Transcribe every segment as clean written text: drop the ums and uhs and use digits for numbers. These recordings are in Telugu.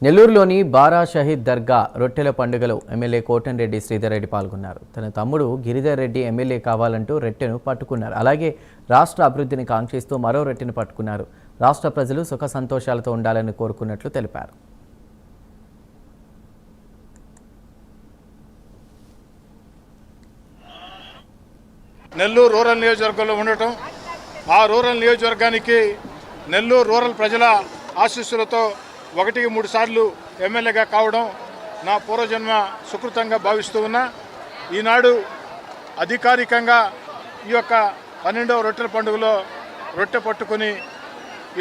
నెల్లూరులోని బారా షహీద్ దర్గా రొట్టెల పండుగలో ఎమ్మెల్యే కోటంరెడ్డి శ్రీధర్ రెడ్డి పాల్గొన్నారు. తన తమ్ముడు గిరిధర్ రెడ్డి ఎమ్మెల్యే కావాలంటూ రొట్టెను పట్టుకున్నారు. అలాగే రాష్ట్ర అభివృద్ధిని కాంక్షిస్తూ మరో రొట్టెను పట్టుకున్నారు. రాష్ట్ర ప్రజలు సుఖ సంతోషాలతో ఉండాలని కోరుకున్నట్లు తెలిపారు. నెల్లూరు రూరల్ నియోజకవర్గంలో ఉండటం, ఆ రూరల్ నియోజకవర్గానికి నెల్లూరు రూరల్ ప్రజల ఆశీస్సులతో 1-3 సార్లు ఎమ్మెల్యేగా కావడం నా పూర్వజన్మ సుకృతంగా భావిస్తూ ఉన్నా. ఈనాడు అధికారికంగా ఈ యొక్క 12వ రొట్టెల పండుగలో రొట్టె పట్టుకుని,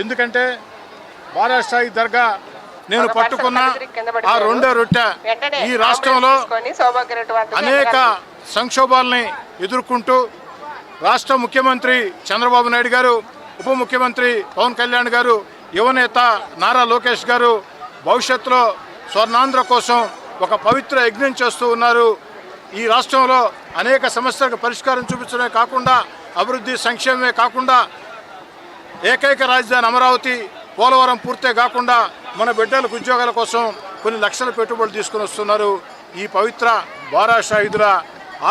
ఎందుకంటే బారా షహీద్ దర్గా నేను పట్టుకున్న ఆ రెండో రొట్టె ఈ రాష్ట్రంలో అనేక సంక్షోభాలని ఎదుర్కొంటూ రాష్ట్ర ముఖ్యమంత్రి చంద్రబాబు నాయుడు గారు, ఉప ముఖ్యమంత్రి పవన్ కళ్యాణ్ గారు, యువనేత నారా లోకేష్ గారు భవిష్యత్తులో స్వర్ణాంధ్ర కోసం ఒక పవిత్ర యజ్ఞం చేస్తూ ఉన్నారు. ఈ రాష్ట్రంలో అనేక సమస్యలకు పరిష్కారం చూపించడమే కాకుండా, అభివృద్ధి సంక్షేమమే కాకుండా, ఏకైక రాజధాని అమరావతి, పోలవరం పూర్తే కాకుండా మన బిడ్డలకు ఉద్యోగాల కోసం కొన్ని లక్షల పెట్టుబడులు తీసుకుని వస్తున్నారు. ఈ పవిత్ర బారా షహీదుల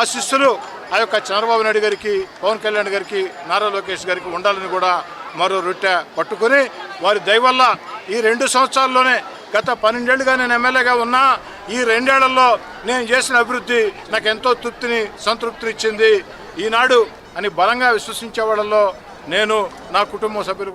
ఆశీస్సులు ఆ యొక్క చంద్రబాబు నాయుడు గారికి, పవన్ కళ్యాణ్ గారికి, నారా లోకేష్ గారికి ఉండాలని కూడా మరో రొట్టె పట్టుకుని, వారి దయ వల్ల ఈ 2 సంవత్సరాల్లోనే, గత 12 ఏళ్ళుగా నేను ఎమ్మెల్యేగా ఉన్నా, ఈ 2 ఏళ్లలో నేను చేసిన అభివృద్ధి నాకు ఎంతో సంతృప్తిని ఇచ్చింది. ఈనాడు అని బలంగా విశ్వసించే వాళ్ళలో నేను, నా కుటుంబ సభ్యులు